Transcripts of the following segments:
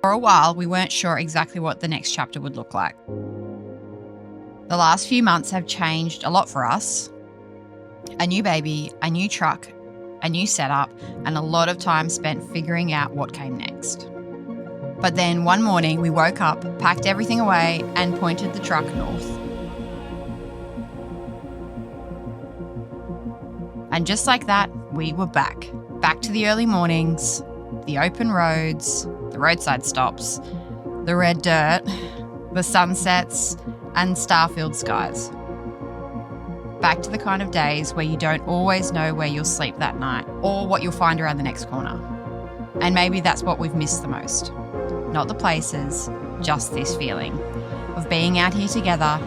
For a while, we weren't sure exactly what the next chapter would look like. The last few months have changed a lot for us. A new baby, a new truck, a new setup, and a lot of time spent figuring out what came next. But then one morning we woke up, packed everything away, and pointed the truck north. And just like that, we were back. Back to the early mornings, the open roads, the roadside stops, the red dirt, the sunsets, and star-filled skies. Back to the kind of days where you don't always know where you'll sleep that night or what you'll find around the next corner. And maybe that's what we've missed the most. Not the places, just this feeling of being out here together.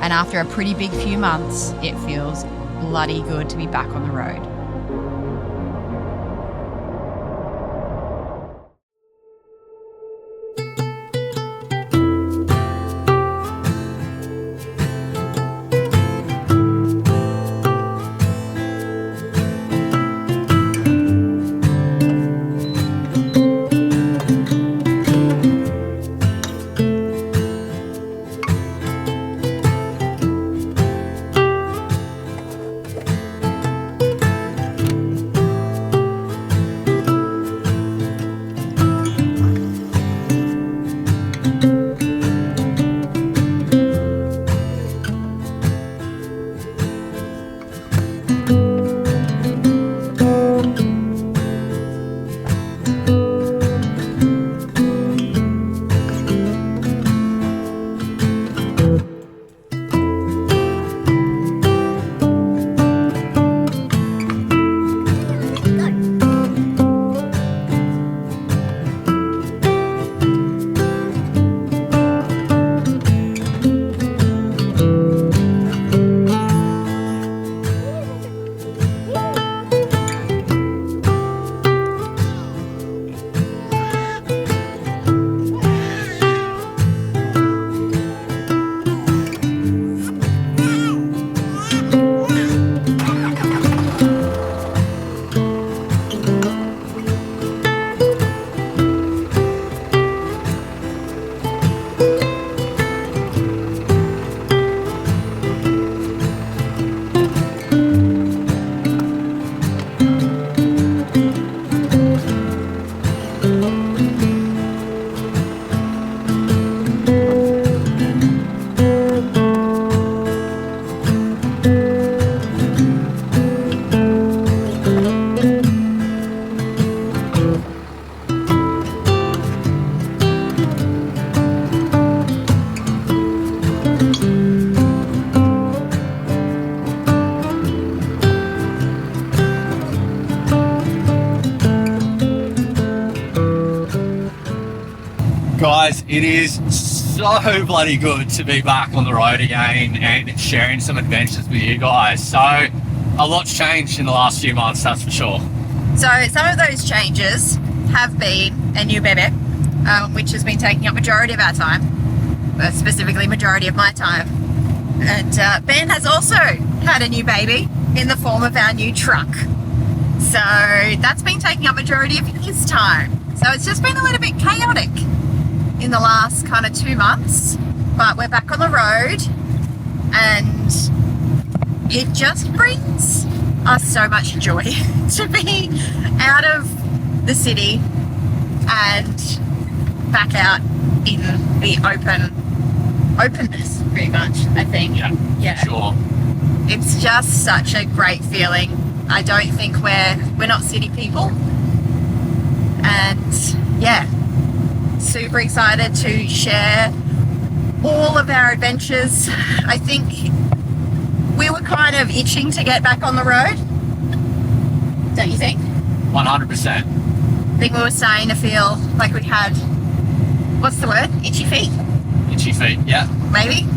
And after a pretty big few months, it feels bloody good to be back on the road. Guys, it is so bloody good to be back on the road again and sharing some adventures with you guys. So a lot's changed in the last few months, that's for sure. So some of those changes have been a new baby, which has been taking up majority of our time, specifically majority of my time. And Ben has also had a new baby in the form of our new truck. So that's been taking up majority of his time. So it's just been a little bit chaotic in the last kind of 2 months, but we're back on the road and it just brings us so much joy to be out of the city and back out in the openness pretty much, I think. Yeah. Sure. It's just such a great feeling. I don't think we're not city people, and yeah, super excited to share all of our adventures. I think we were kind of itching to get back on the road, don't you think? 100%. I think we were starting to feel like we had, what's the word? Itchy feet? Itchy feet, yeah. Maybe.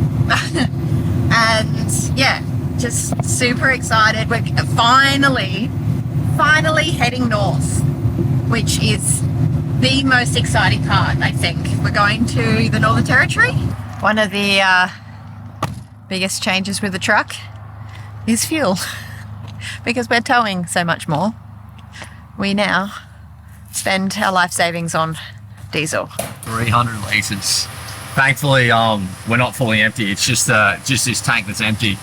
And yeah, just super excited. We're finally heading north, which is the most exciting part, I think. We're going to the Northern Territory. One of the biggest changes with the truck is fuel. Because we're towing so much more, we now spend our life savings on diesel. 300 litres. Thankfully, we're not fully empty. It's just this tank that's empty.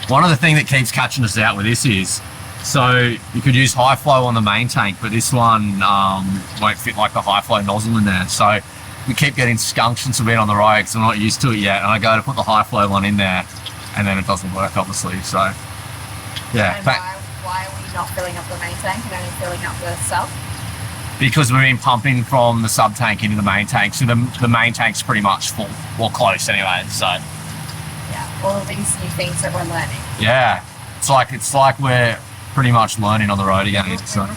One of the things that keeps catching us out with this is, so you could use high flow on the main tank, but this one won't fit like the high flow nozzle in there. So we keep getting skunked since we've been on the road because I'm not used to it yet. And I go to put the high flow one in there and then it doesn't work, obviously. So yeah. And why are we not filling up the main tank and only filling up the sub? Because we've been pumping from the sub tank into the main tank. So the main tank's pretty much full, or close anyway. So yeah, all of these new things that we're learning. Yeah, it's like we're pretty much learning on the road again. So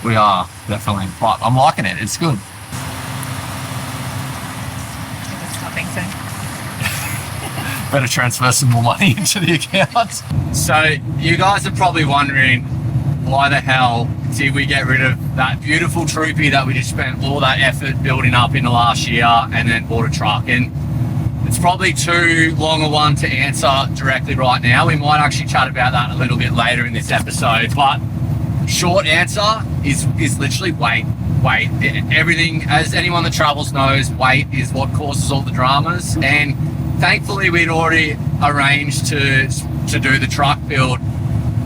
we are, definitely. But I'm liking it. It's good. Stopping soon. Better transfer some more money into the account. So you guys are probably wondering, why the hell did we get rid of that beautiful troopy that we just spent all that effort building up in the last year and then bought a truck? And it's probably too long a one to answer directly right now. We might actually chat about that a little bit later in this episode, but short answer is literally weight. Everything, as anyone that travels knows, weight is what causes all the dramas. And thankfully we'd already arranged to do the truck build.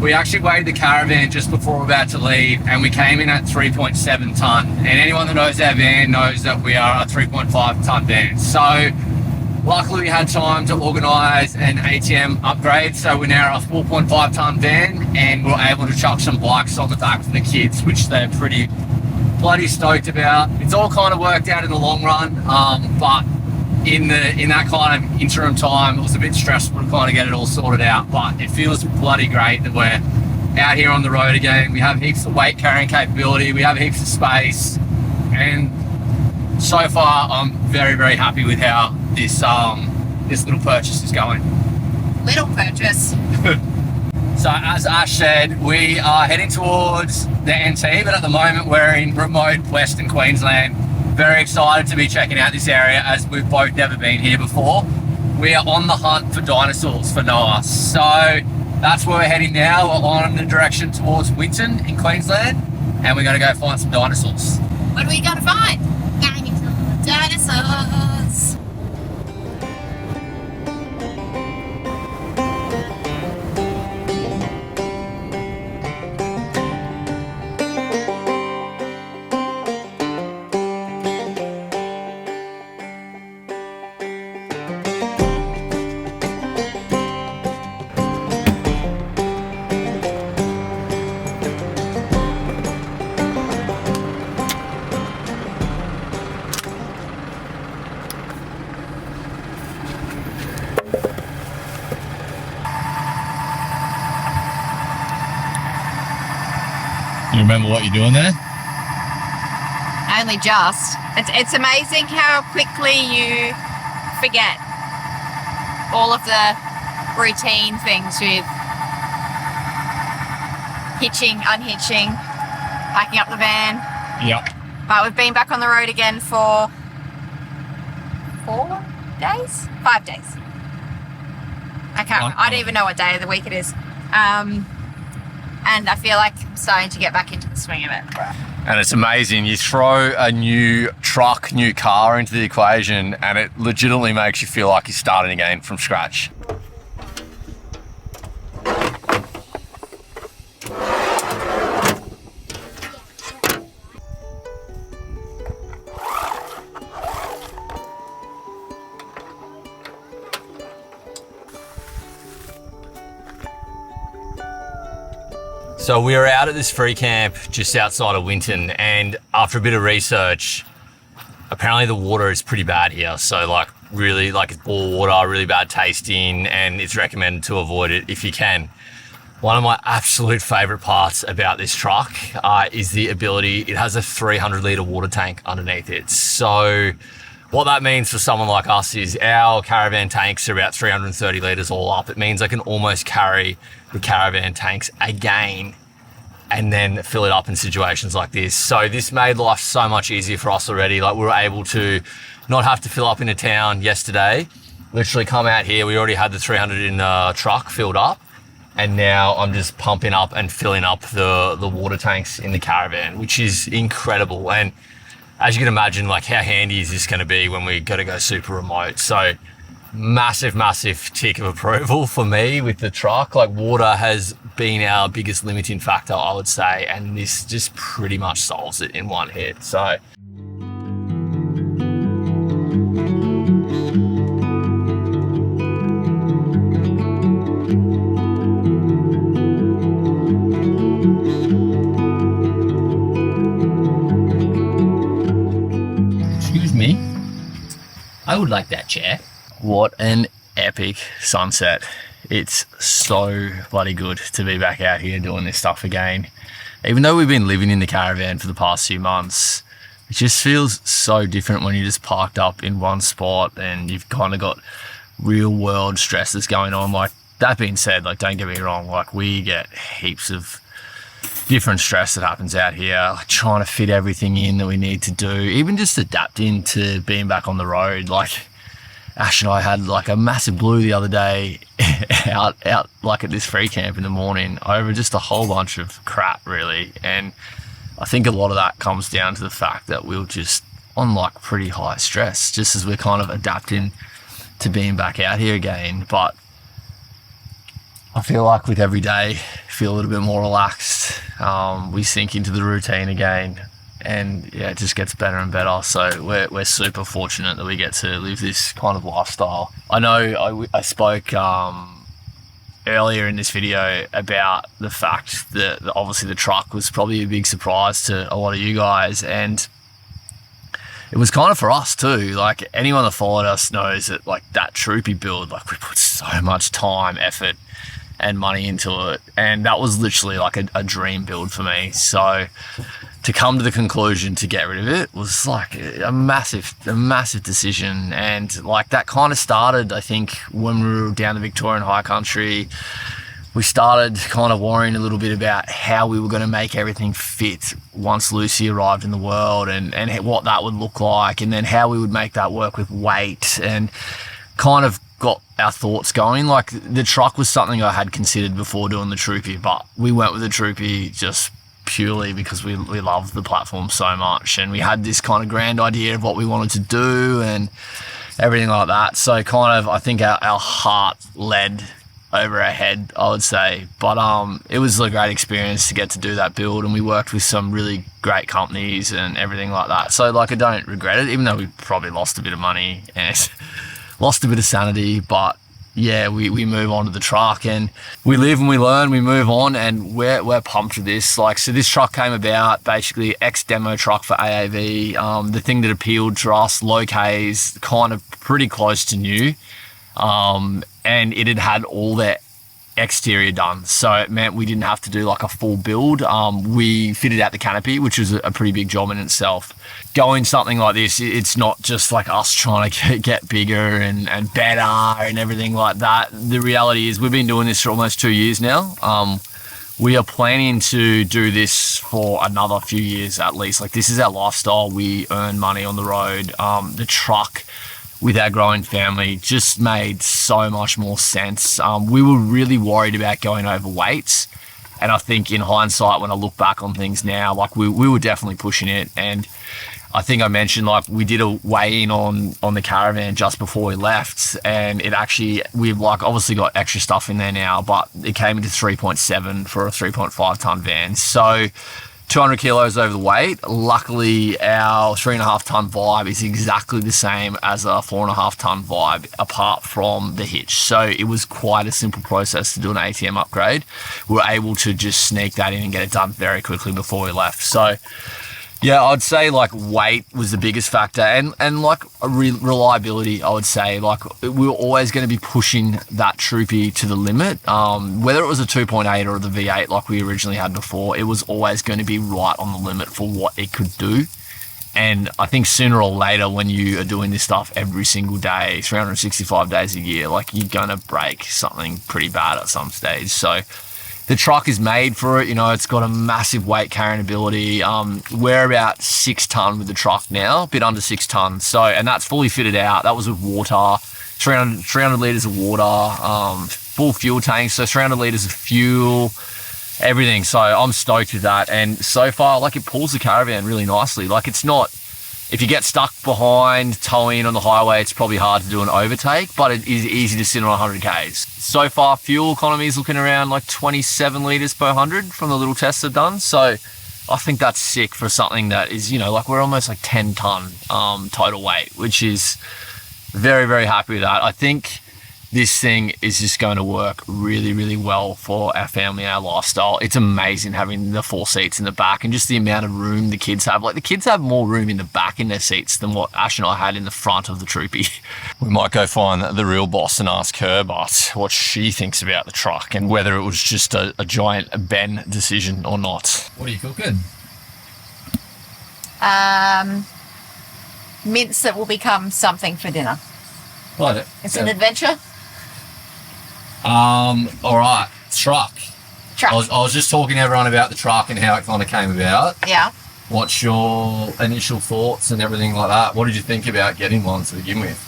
We actually weighed the caravan just before we're about to leave, and we came in at 3.7 tonne. And anyone that knows our van knows that we are a 3.5 tonne van. So luckily we had time to organise an ATM upgrade, so we're now a 4.5 tonne van, and we're able to chuck some bikes on the back for the kids, which they're pretty bloody stoked about. It's all kind of worked out in the long run, but in that kind of interim time, it was a bit stressful to kind of get it all sorted out, but it feels bloody great that we're out here on the road again. We have heaps of weight carrying capability, we have heaps of space, and so far I'm very, very happy with how this little purchase is going. Little purchase. So as Ash said, we are heading towards the NT, but at the moment we're in remote Western Queensland. Very excited to be checking out this area as we've both never been here before. We are on the hunt for dinosaurs for Noah. So that's where we're heading now. We're on the direction towards Winton in Queensland, and we're going to go find some dinosaurs. What are we going to find? Dinosaurs. You remember what you're doing there? Only just. It's amazing how quickly you forget all of the routine things with hitching, unhitching, packing up the van. Yep. But we've been back on the road again for 4 days? 5 days. I don't even know what day of the week it is. And I feel like I'm starting to get back into the swing of it. And it's amazing. You throw a new truck, new car into the equation, and it legitimately makes you feel like you're starting again from scratch. So we were out at this free camp just outside of Winton, and after a bit of research, apparently the water is pretty bad here. So like really, like it's bore water, really bad tasting, and it's recommended to avoid it if you can. One of my absolute favorite parts about this truck is the ability, it has a 300 litre water tank underneath it. So what that means for someone like us is our caravan tanks are about 330 litres all up. It means I can almost carry the caravan tanks again and then fill it up in situations like this. So this made life so much easier for us already. Like we were able to not have to fill up in a town yesterday, literally come out here. We already had the 300 in the truck filled up, and now I'm just pumping up and filling up the water tanks in the caravan, which is incredible. And as you can imagine, like how handy is this going to be when we got to go super remote? So massive tick of approval for me with the truck. Like water has been our biggest limiting factor, I would say, and this just pretty much solves it in one hit. So I would like that chair. What an epic sunset. It's so bloody good to be back out here doing this stuff again. Even though we've been living in the caravan for the past few months, it just feels so different when you're just parked up in one spot and you've kind of got real world stresses going on. Like, that being said, like, don't get me wrong, like, we get heaps of different stress that happens out here, like trying to fit everything in that we need to do, even just adapting to being back on the road. Like, Ash and I had like a massive blue the other day out like at this free camp in the morning over just a whole bunch of crap, really. And I think a lot of that comes down to the fact that we're just on like pretty high stress just as we're kind of adapting to being back out here again. But I feel like with every day, feel a little bit more relaxed. We sink into the routine again, and yeah, it just gets better and better. So we're super fortunate that we get to live this kind of lifestyle. I know I spoke earlier in this video about the fact that obviously the truck was probably a big surprise to a lot of you guys, and it was kind of for us too. Like, anyone that followed us knows that like that troopy build, like we put so much time, effort and money into it, and that was literally like a dream build for me. So to come to the conclusion to get rid of it was like a massive decision. And like that kind of started, I think, when we were down the Victorian high country. We started kind of worrying a little bit about how we were going to make everything fit once Lucy arrived in the world, and what that would look like, and then how we would make that work with weight, and kind of got our thoughts going. Like, the truck was something I had considered before doing the Troopy, but we went with the Troopy just purely because we loved the platform so much, and we had this kind of grand idea of what we wanted to do and everything like that. So kind of, I think our heart led over our head, I would say. But it was a great experience to get to do that build, and we worked with some really great companies and everything like that. So like, I don't regret it, even though we probably lost a bit of money and lost a bit of sanity. But yeah, we move on to the truck, and we live and we learn, we move on, and we're pumped for this. Like, so this truck came about basically ex-demo truck for AAV. The thing that appealed to us, low Ks, kind of pretty close to new, and it had all the exterior done, so it meant we didn't have to do like a full build. We fitted out the canopy, which was a pretty big job in itself. Going something like this, it's not just like us trying to get bigger and better and everything like that. The reality is we've been doing this for almost 2 years now. We are planning to do this for another few years at least. Like, this is our lifestyle. We earn money on the road. The truck with our growing family just made so much more sense. We were really worried about going overweight, and I think in hindsight, when I look back on things now, like we were definitely pushing it. And I think I mentioned, like, we did a weigh-in on the caravan just before we left, and it actually, we've like obviously got extra stuff in there now, but it came into 3.7 for a 3.5 ton van. So 200 kilos over the weight. Luckily, our 3.5 ton vibe is exactly the same as a 4.5 ton vibe, apart from the hitch. So it was quite a simple process to do an ATM upgrade. We were able to just sneak that in and get it done very quickly before we left. So yeah, I'd say like weight was the biggest factor, and like reliability, I would say. Like, we were always going to be pushing that Troopy to the limit. Whether it was a 2.8 or the V8 like we originally had before, it was always going to be right on the limit for what it could do. And I think sooner or later, when you are doing this stuff every single day, 365 days a year, like, you're going to break something pretty bad at some stage. So the truck is made for it. You know, it's got a massive weight carrying ability. We're about 6 ton with the truck now, a bit under 6 ton. So, and that's fully fitted out. That was with water, 300 litres of water, full fuel tank, so 300 litres of fuel, everything. So I'm stoked with that. And so far, like, it pulls the caravan really nicely. Like, it's not if you get stuck behind, towing on the highway, it's probably hard to do an overtake, but it is easy to sit on 100 Ks. So far, fuel economy is looking around like 27 litres per 100 from the little tests I've done. So I think that's sick for something that is, you know, like we're almost like 10 tonne total weight, which is very, very happy with that. I think this thing is just going to work really, really well for our family, our lifestyle. It's amazing having the 4 seats in the back and just the amount of room the kids have. Like the kids have more room in the back in their seats than what Ash and I had in the front of the Troopy. We might go find the real boss and ask her but what she thinks about the truck and whether it was just a giant Ben decision or not. What are you cooking? Mince that will become something for dinner. Right. It's an adventure. All right, truck. Truck. I was just talking to everyone about the truck and how it kind of came about. Yeah. What's your initial thoughts and everything like that? What did you think about getting one to begin with?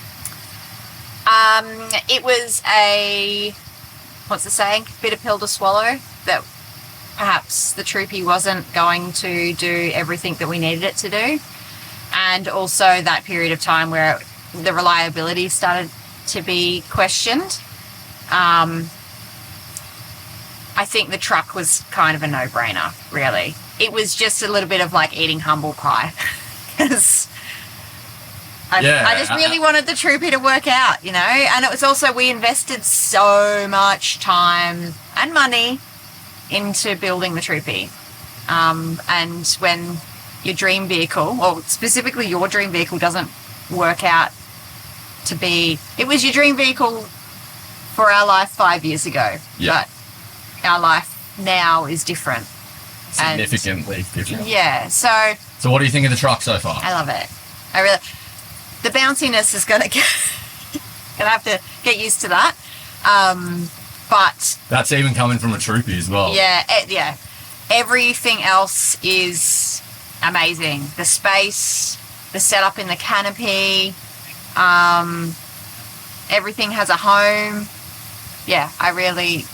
It was a, what's the saying? Bitter pill to swallow, that perhaps the Troopy wasn't going to do everything that we needed it to do. And also that period of time where the reliability started to be questioned. I think the truck was kind of a no-brainer, really. It was just a little bit of like eating humble pie. Because I just really wanted the Troopy to work out, you know. And it was also, we invested so much time and money into building the Troopy. And when your dream vehicle, or specifically your dream vehicle, doesn't work out to be, it was your dream vehicle for our life 5 years ago. Yeah. But our life now is different. Significantly different. Yeah. So what do you think of the truck so far? I love it. The bounciness is gonna have to get used to that. But that's even coming from a Troopy as well. Yeah. Everything else is amazing. The space, the setup in the canopy, everything has a home. Yeah, I really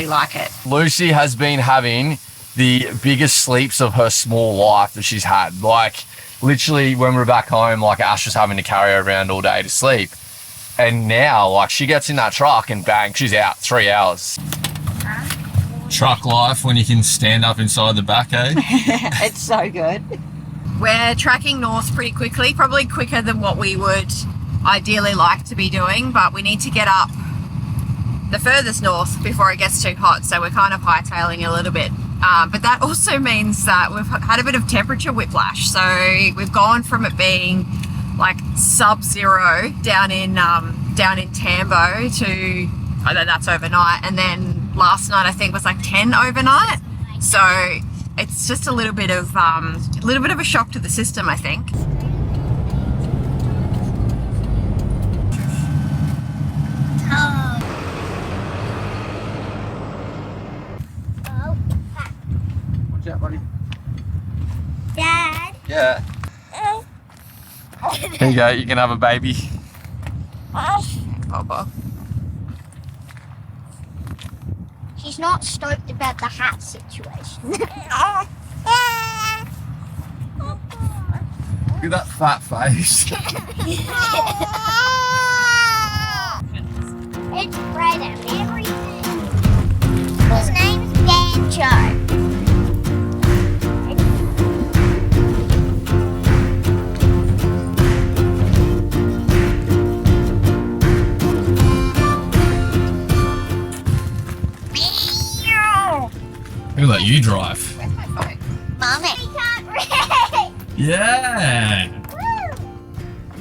like it. Lucy has been having the biggest sleeps of her small life that she's had. Like literally when we're back home, like Ash was having to carry her around all day to sleep. And now like she gets in that truck and bang, she's out 3 hours. Truck life when you can stand up inside the back, eh? It's so good. We're tracking north pretty quickly, probably quicker than what we would ideally like to be doing, but we need to get up the furthest north before it gets too hot, so we're kind of hightailing a little bit. But that also means that we've had a bit of temperature whiplash. So we've gone from it being like sub-zero down in Tambo to, that's overnight, and then last night I think was like 10 overnight. So it's just a little bit of a shock to the system, I think. Watch out, buddy. Dad. Yeah. Here you go, you can have a baby. Papa. She's not stoked about the hat situation. Look at that fat face. It's bread and everything. His name's Banjo. Who let you drive? Where's my phone? Mommy can't read. Yeah.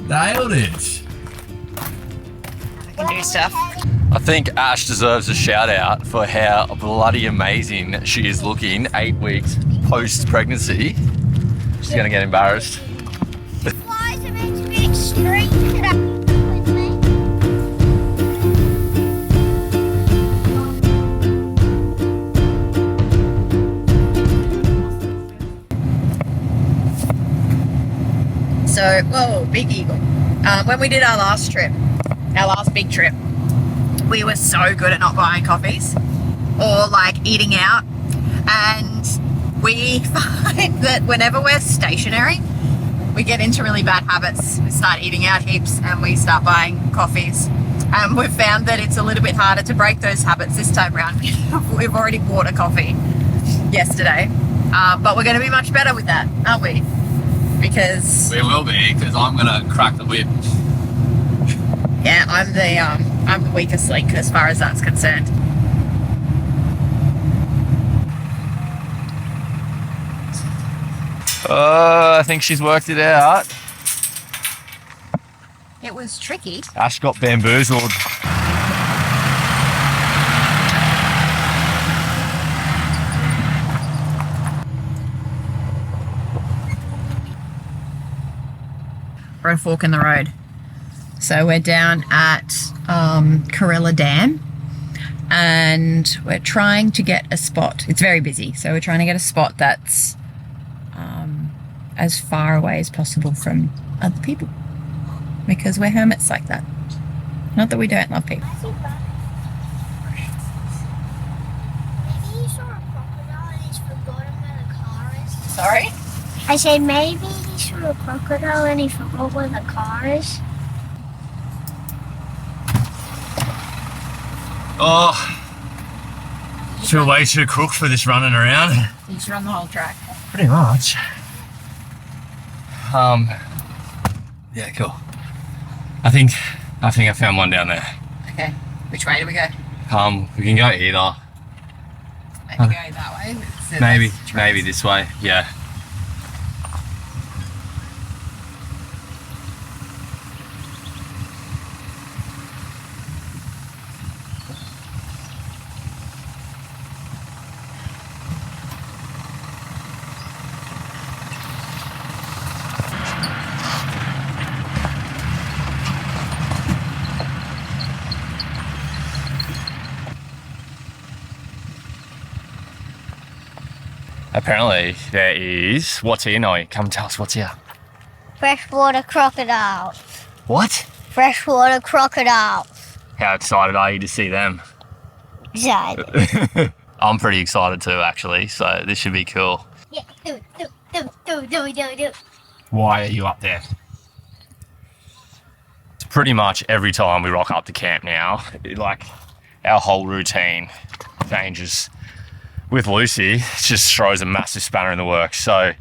Nailed it. I can do stuff. I think Ash deserves a shout out for how bloody amazing she is looking 8 weeks post-pregnancy. She's gonna get embarrassed. Flies are meant to be extreme today. With me. So, whoa, big eagle. When we did our last big trip, we were so good at not buying coffees or like eating out. And we find that whenever we're stationary, we get into really bad habits. We start eating out heaps and we start buying coffees. We've found that it's a little bit harder to break those habits this time around. We've already bought a coffee yesterday, but we're going to be much better with that, aren't we? Because We will be, because I'm going to crack the whip. yeah, I'm the weakest link as far as that's concerned. I think she's worked it out. It was tricky. Ash got bamboozled. We're at a fork in the road. So we're down at Corella Dam and we're trying to get a spot. It's very busy, so we're trying to get a spot that's as far away as possible from other people, because we're hermits like that. Not that we don't love people. Maybe you saw a crocodile and he's forgotten where the car is. Sorry? I said maybe he saw a crocodile and he forgot where the car is. Oh, feel way too cooked for this running around. You just run the whole track. Pretty much. Yeah, cool. I think I found one down there. Okay. Which way do we go? We can go either. Maybe go that way. So Maybe that's trees. this way. Yeah. Apparently there is, what's here, Noe? Come tell us what's here. Freshwater crocodile. What? Freshwater crocodile. How excited are you to see them? Excited. I'm pretty excited too, actually, so this should be cool. Yeah, do. Why are you up there? It's pretty much every time we rock up to camp now, our whole routine changes. With Lucy, it just throws a massive spanner in the works. So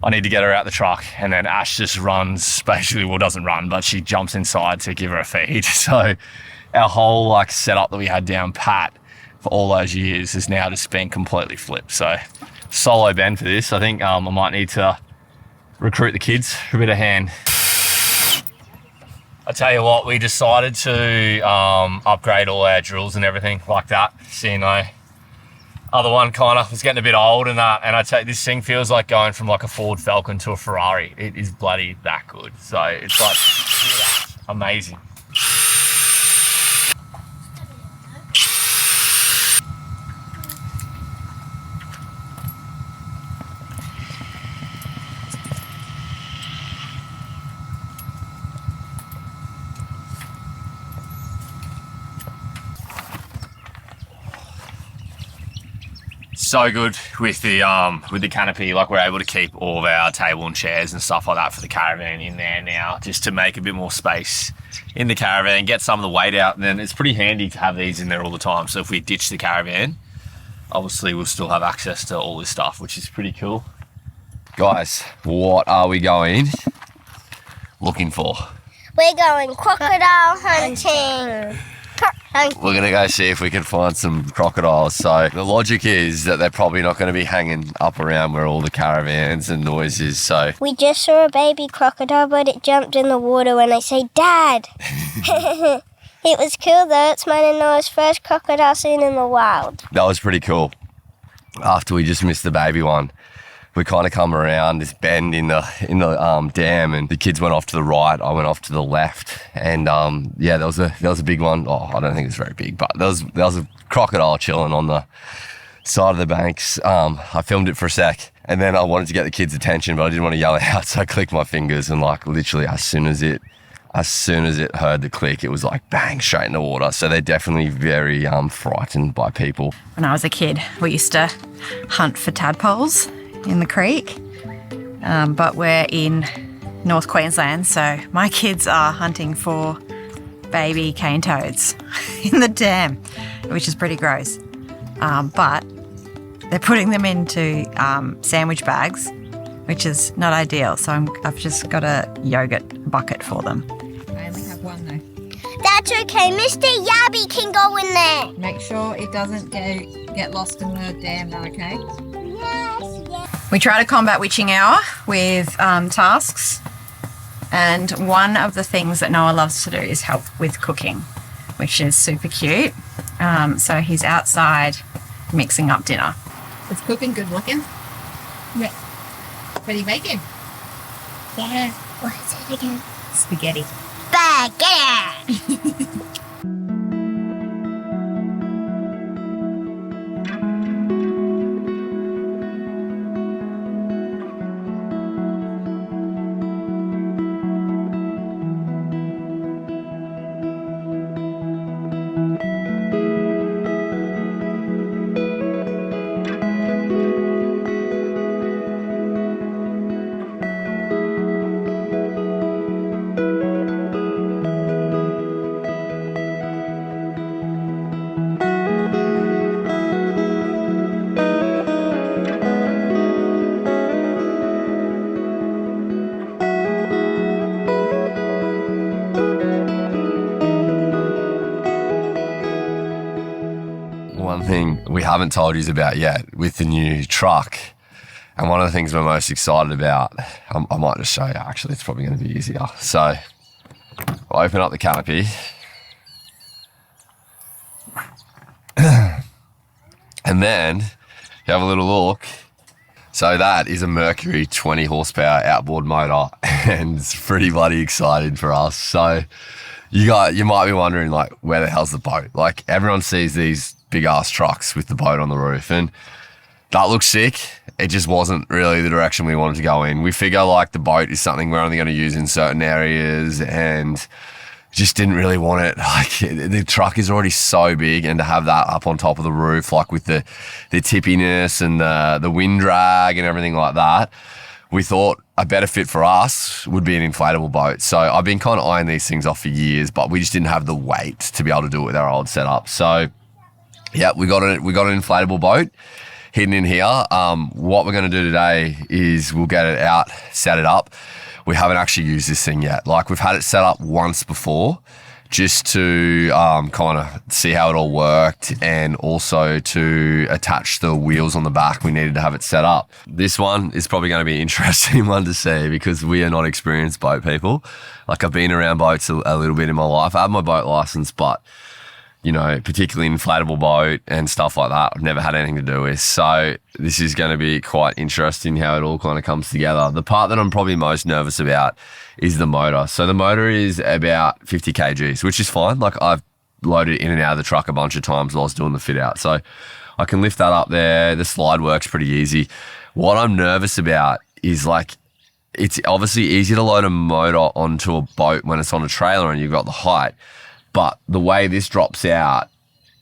I need to get her out the truck, and then Ash just runs, basically, well, doesn't run, but she jumps inside to give her a feed. So our whole setup that we had down pat for all those years has now just been completely flipped. So solo Ben for this. I think I might need to recruit the kids for a bit of hand. I tell you what, we decided to upgrade all our drills and everything like that. So, you know, other one kind of was getting a bit old and that, and I tell you, this thing feels like going from a Ford Falcon to a Ferrari. It is bloody that good. So it's amazing. So good with the canopy. We're able to keep all of our table and chairs and stuff like that for the caravan in there now, just to make a bit more space in the caravan, get some of the weight out. And then it's pretty handy to have these in there all the time, so if we ditch the caravan, obviously we'll still have access to all this stuff, which is pretty cool. Guys, what are we looking for? We're going crocodile hunting. We're gonna go see if we can find some crocodiles. So the logic is that they're probably not going to be hanging up around where all the caravans and noise is. So We just saw a baby crocodile, but it jumped in the water when I say, Dad! It was cool though. It's mine and Noah's first crocodile seen in the wild. that was pretty cool. After we just missed the baby one, we kind of come around this bend in the dam, and the kids went off to the right, I went off to the left, and yeah, there was a big one. Oh, I don't think it's very big, but there was a crocodile chilling on the side of the banks. I filmed it for a sec, and then I wanted to get the kids' attention, but I didn't want to yell it out, so I clicked my fingers, and literally as soon as it heard the click, it was bang, straight in the water. So they're definitely very frightened by people. When I was a kid, we used to hunt for tadpoles in the creek, but we're in North Queensland, so my kids are hunting for baby cane toads in the dam, which is pretty gross. But they're putting them into sandwich bags, which is not ideal. So I've just got a yogurt bucket for them. I only have one though. That's okay. Mr. Yabby can go in there. Make sure it doesn't get lost in the dam though, okay? Yes. We try to combat witching hour with tasks, and one of the things that Noah loves to do is help with cooking, which is super cute. So he's outside mixing up dinner. Is cooking good looking? Yeah. What are you making? Yeah. What is it again? Spaghetti. Spaghetti. One thing we haven't told you about yet with the new truck, and one of the things we're most excited about, I might just show you actually, it's probably going to be easier. So we'll open up the canopy. And then you have a little look. So that is a Mercury 20 horsepower outboard motor, and it's pretty bloody exciting for us. So you might be wondering, like, where the hell's the boat? Like, everyone sees these big ass trucks with the boat on the roof, and that looks sick. It just wasn't really the direction we wanted to go in. We figure like the boat is something we're only going to use in certain areas, and just didn't really want it. Like, the truck is already so big, and to have that up on top of the roof, like with the tippiness and the wind drag and everything like that, we thought a better fit for us would be an inflatable boat. So I've been kind of eyeing these things off for years, but we just didn't have the weight to be able to do it with our old setup. So yeah, we got an inflatable boat hidden in here. What we're going to do today is we'll get it out, set it up. We haven't actually used this thing yet. Like, we've had it set up once before just to kind of see how it all worked, and also to attach the wheels on the back. We needed to have it set up. This one is probably going to be an interesting one to see, because we are not experienced boat people. Like, I've been around boats a little bit in my life. I have my boat license, but you know, particularly inflatable boat and stuff like that, I've never had anything to do with. So this is going to be quite interesting how it all kind of comes together. The part that I'm probably most nervous about is the motor. So the motor is about 50 kgs, which is fine. Like, I've loaded it in and out of the truck a bunch of times while I was doing the fit out. So I can lift that up there. The slide works pretty easy. What I'm nervous about is, like, it's obviously easy to load a motor onto a boat when it's on a trailer and you've got the height. But the way this drops out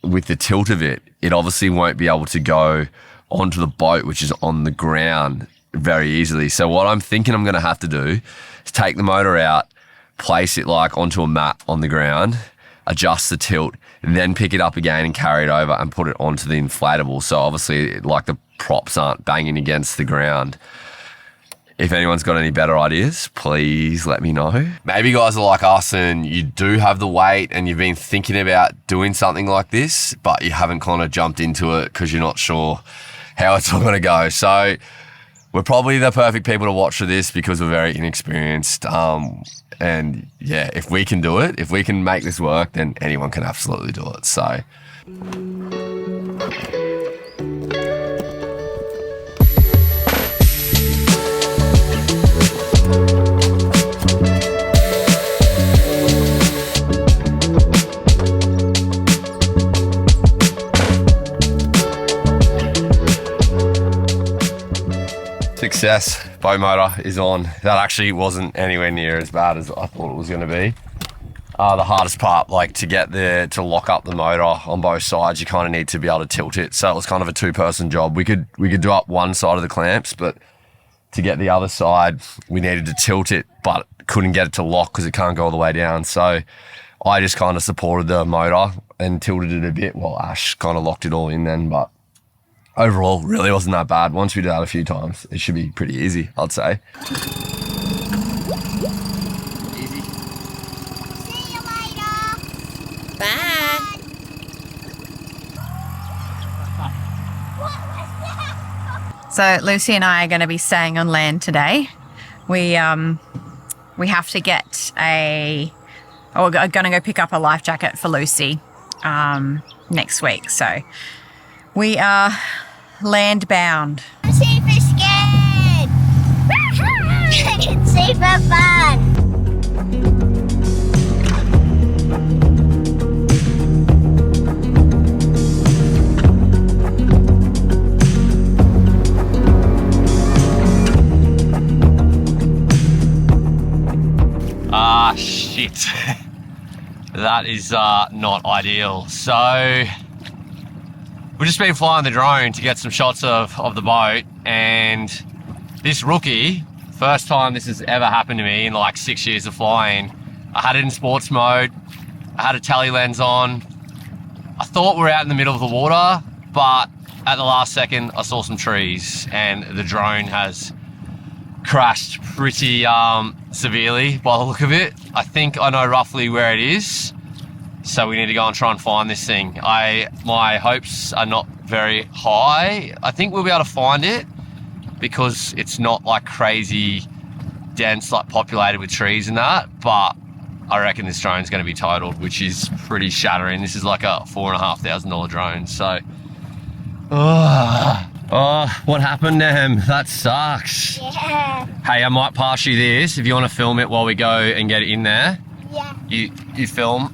with the tilt of it, it obviously won't be able to go onto the boat, which is on the ground, very easily. So what I'm thinking I'm going to have to do is take the motor out, place it like onto a mat on the ground, adjust the tilt, and then pick it up again and carry it over and put it onto the inflatable. So obviously, like, the props aren't banging against the ground. If anyone's got any better ideas, please let me know. Maybe you guys are like us and you do have the weight and you've been thinking about doing something like this, but you haven't kind of jumped into it because you're not sure how it's all going to go. So we're probably the perfect people to watch for this, because we're very inexperienced. And yeah, if we can do it, if we can make this work, then anyone can absolutely do it. So success. Boat motor is on. That actually wasn't anywhere near as bad as I thought it was going to be. The hardest part, like, to lock up the motor on both sides, you kind of need to be able to tilt it. So it was kind of a two-person job. We could do up one side of the clamps, but to get the other side, we needed to tilt it, but couldn't get it to lock because it can't go all the way down. So I just kind of supported the motor and tilted it a bit while Ash kind of locked it all in then. But overall, really wasn't that bad. Once we did that a few times, it should be pretty easy, I'd say. See you later. Bye. So Lucy and I are going to be staying on land today. We have to get we're going to go pick up a life jacket for Lucy next week. So we are land bound. Super scared. It's super fun. Ah, shit. That is not ideal. So we've just been flying the drone to get some shots of the boat, and this rookie, first time this has ever happened to me in like 6 years of flying. I had it in sports mode. I had a tele lens on. I thought we were out in the middle of the water, but at the last second I saw some trees and the drone has crashed pretty severely by the look of it. I think I know roughly where it is, so we need to go and try and find this thing. My hopes are not very high. I think we'll be able to find it because it's not like crazy dense, like populated with trees and that, but I reckon this drone's going to be totaled, which is pretty shattering. This is like a $4,500 drone, so oh, what happened to him? That sucks. Yeah. Hey, I might pass you this if you want to film it while we go and get it in there. Yeah. You film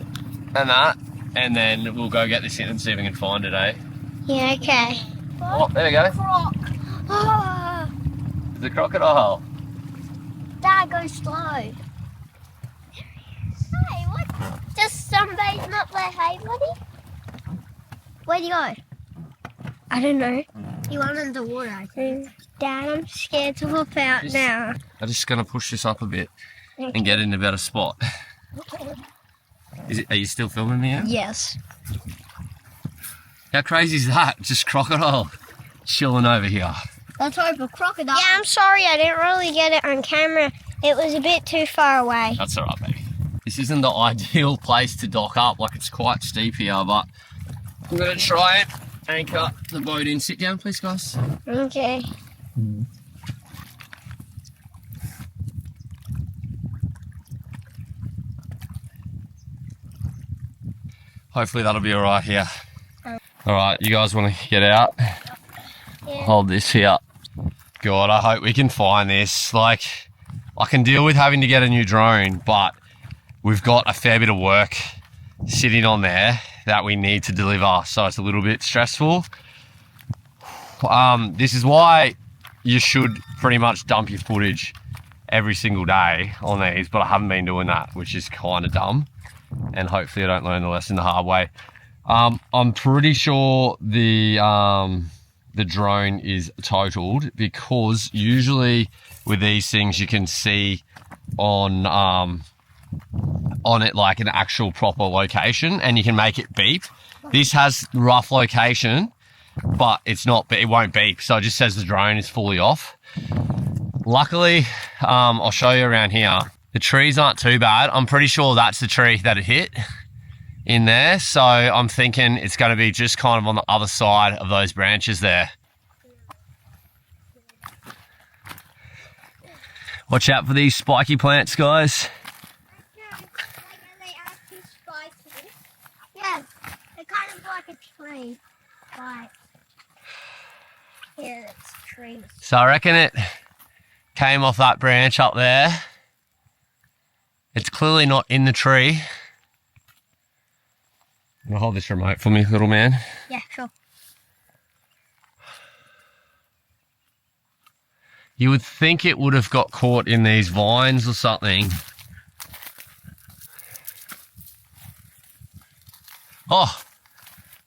and that, and then we'll go get this in and see if we can find it, eh? Yeah, okay. Oh, there we go. Croc. Oh, It's a crocodile. Dad, go slow. There he is. Hey, what? Just somebody's not there, hey, buddy? Where'd you go? I don't know. You went underwater, I think. Dad, I'm scared to hop out now. I'm just going to push this up a bit and get in a better spot. Are you still filming me? Yes. How crazy is that? Just crocodile chilling over here. Let's hope a crocodile. Yeah, I'm sorry, I didn't really get it on camera. It was a bit too far away. That's all right, baby. This isn't the ideal place to dock up. Like, it's quite steep here, but I'm going to try and anchor the boat in. Sit down, please, guys. Okay. Hopefully that'll be all right here. All right, you guys want to get out? Yeah. Hold this here. God, I hope we can find this. Like, I can deal with having to get a new drone, but we've got a fair bit of work sitting on there that we need to deliver, so it's a little bit stressful. This is why you should pretty much dump your footage every single day on these, but I haven't been doing that, which is kind of dumb, and hopefully I don't learn the lesson the hard way. I'm pretty sure the drone is totaled, because usually with these things you can see on it like an actual proper location, and you can make it beep. This has rough location, but it won't beep, so it just says the drone is fully off. Luckily, I'll show you around here. The trees aren't too bad. I'm pretty sure that's the tree that it hit in there, so I'm thinking it's going to be just kind of on the other side of those branches there. Watch out for these spiky plants, guys. Yeah, they're kind of like a tree. Like, yeah, it's trees. So I reckon it came off that branch up there. It's clearly not in the tree. I'm gonna hold this remote for me, little man. Yeah, sure. You would think it would have got caught in these vines or something. Oh,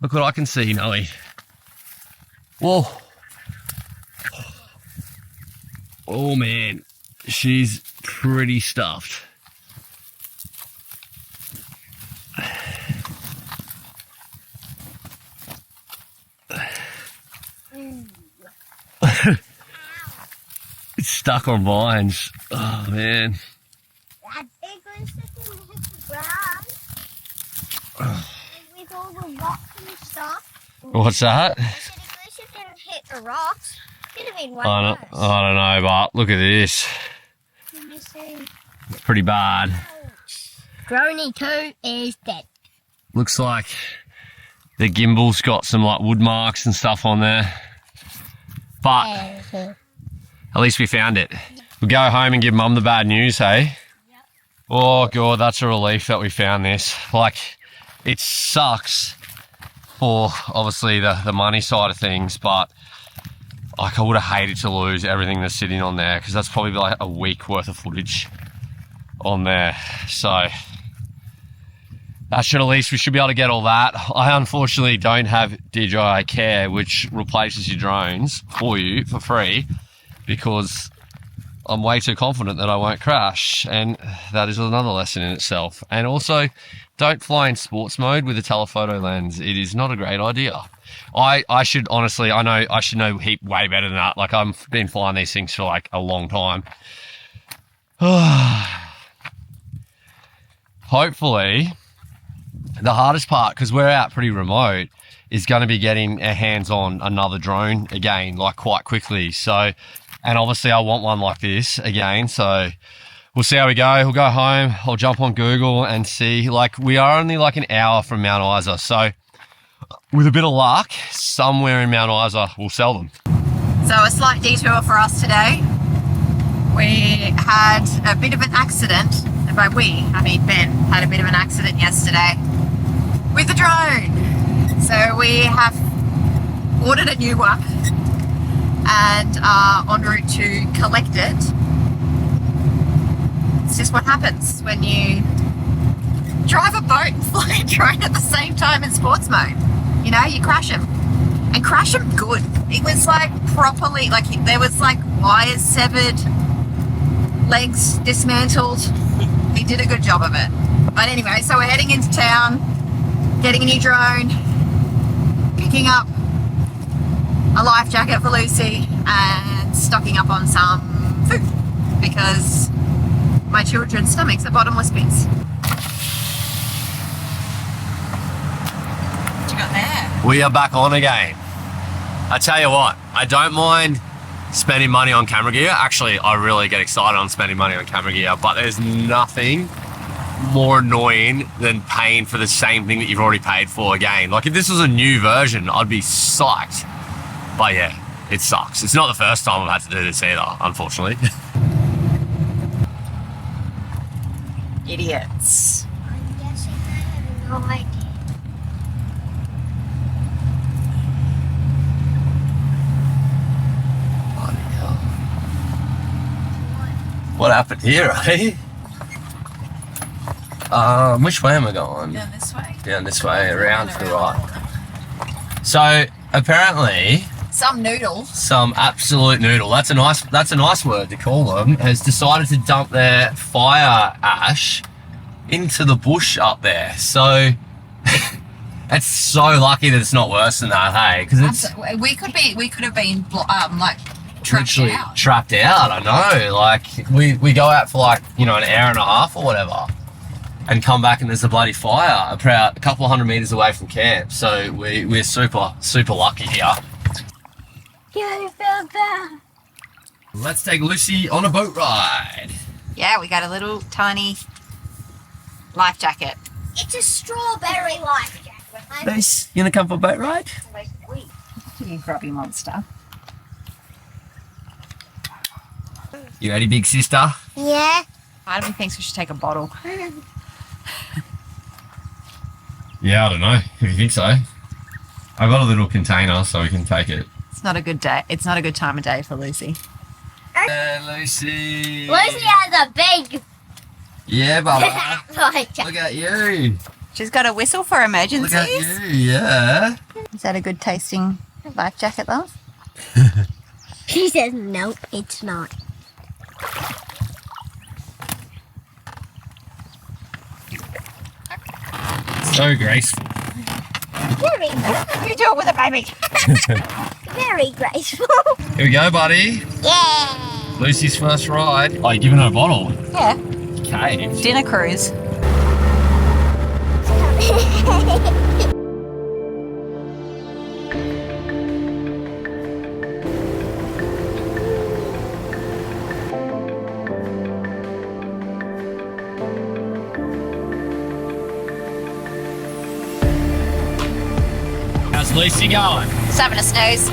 look what I can see, Noe. Whoa. Oh man, she's pretty stuffed. It's stuck on vines. Oh man. That big one sitting hit the ground. With all the rocks and stuff. What's that? I said if Lucy didn't hit the rocks, it'd have been one I worse. don't know, but look at this. Let me see. Pretty bad. Droney 2 is dead. Looks like the gimbal's got some like wood marks and stuff on there. But at least we found it. We'll go home and give Mum the bad news, hey? Yep. Oh God, that's a relief that we found this. Like, it sucks for obviously the money side of things, but like I would have hated to lose everything that's sitting on there because that's probably like a week worth of footage on there. So that should, at least we should be able to get all that. I unfortunately don't have DJI Care, which replaces your drones for you for free, because I'm way too confident that I won't crash, and that is another lesson in itself. And also, don't fly in sports mode with a telephoto lens. It is not a great idea. I should honestly, I know I should know way better than that. Like, I've been flying these things for like a long time. Hopefully, the hardest part, because we're out pretty remote, is going to be getting our hands on another drone again, like quite quickly. So, and obviously I want one like this again. So we'll see how we go. We'll go home. I'll jump on Google and see. Like, we are only like an hour from Mount Isa. So with a bit of luck, somewhere in Mount Isa, we'll sell them. So a slight detour for us today. We had a bit of an accident, and by we, I mean Ben, had a bit of an accident yesterday with the drone. So we have ordered a new one and are en route to collect it. It's just what happens when you drive a boat and fly a drone at the same time in sports mode. You know, you crash them. And crash them good. It was like properly, like there was like wires severed, legs dismantled. He did a good job of it. But anyway, so we're heading into town, getting a new drone, picking up a life jacket for Lucy, and stocking up on some food because my children's stomachs are bottomless pits. What you got there? We are back on again. I tell you what, I don't mind spending money on camera gear. Actually, I really get excited on spending money on camera gear, but there's nothing more annoying than paying for the same thing that you've already paid for again. Like, if this was a new version, I'd be psyched. But yeah, it sucks. It's not the first time I've had to do this either, unfortunately. Idiots. I'm guessing I have no idea. What happened here, eh? Which way am I going? Down this way. Down this way, around to the right. So apparently, Some noodle. some absolute noodle, that's a nice word to call them, has decided to dump their fire ash into the bush up there. So it's so lucky that it's not worse than that, hey? Because it's We could have been like trapped literally out. trapped out. I know. Like, we go out for like, you know, an hour and a half or whatever, and come back and there's a bloody fire about a couple of 100 meters away from camp. So we're super lucky here. You feel bad. Let's take Lucy on a boat ride. Yeah, we got a little tiny life jacket. It's a strawberry life jacket. Nice. You gonna come for a boat ride? You grubby monster. You ready, big sister? Yeah. Part of me thinks we should take a bottle. Yeah, I don't know if you think so. I've got a little container so we can take it. It's not a good day. It's not a good time of day for Lucy. Lucy. Lucy has a big Yeah, Bubba. life jacket. Look at you. She's got a whistle for Look emergencies. at you, yeah. Is that a good tasting life jacket, love? She says, nope, it's not. So graceful. Very, You do it with a baby. very graceful. Here we go, buddy. Yeah. Lucy's first ride. Oh, you're giving her a bottle? Yeah. Okay. Dinner cruise. How's Lucy going? Just having a snooze.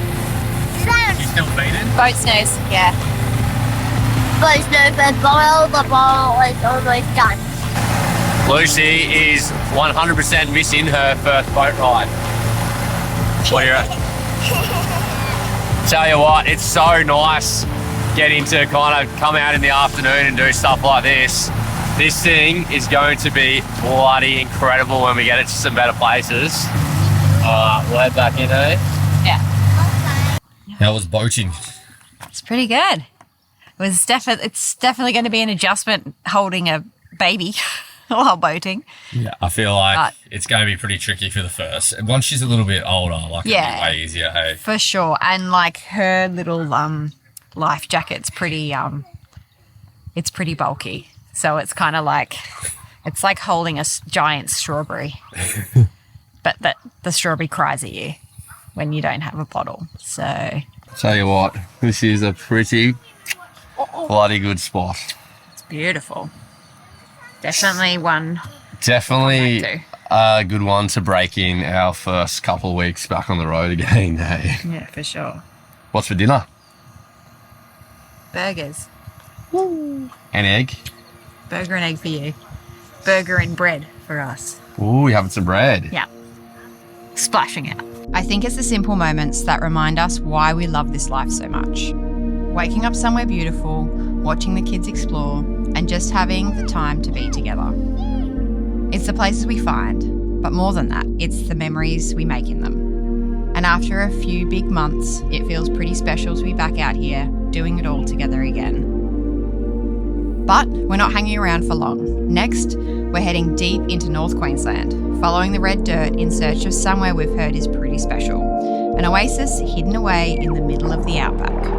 She's still feeding? Boat snooze. Yeah. Boys know the ball is almost done. Lucy is 100% missing her first boat ride. What do you reckon? Tell you what, it's so nice getting to kind of come out in the afternoon and do stuff like this. This thing is going to be bloody incredible when we get it to some better places. We'll head back in, eh? Yeah. How was boating? It's pretty good. It's definitely going to be an adjustment holding a baby while boating. Yeah, I feel like But- it's going to be pretty tricky for the first. And once she's a little bit older, like Yeah. it'll be way easier, hey? For sure. And like her little life jacket's pretty it's pretty bulky. So it's kind of like it's like holding a giant strawberry. But the strawberry cries at you when you don't have a bottle. So Tell you what, this is a pretty bloody good spot. it's beautiful. Definitely one. Definitely Like a good one to break in our first couple of weeks back on the road again, hey? Yeah, for sure. What's for dinner? Burgers. An egg? Burger and egg for you. Burger and bread for us. Ooh, you having some bread? Yeah. Splashing out. I think it's the simple moments that remind us why we love this life so much. Waking up somewhere beautiful, watching the kids explore, and just having the time to be together. It's the places we find, but more than that, it's the memories we make in them. And after a few big months, it feels pretty special to be back out here, doing it all together again. But we're not hanging around for long. Next, we're heading deep into North Queensland, following the red dirt in search of somewhere we've heard is pretty special. An oasis hidden away in the middle of the outback.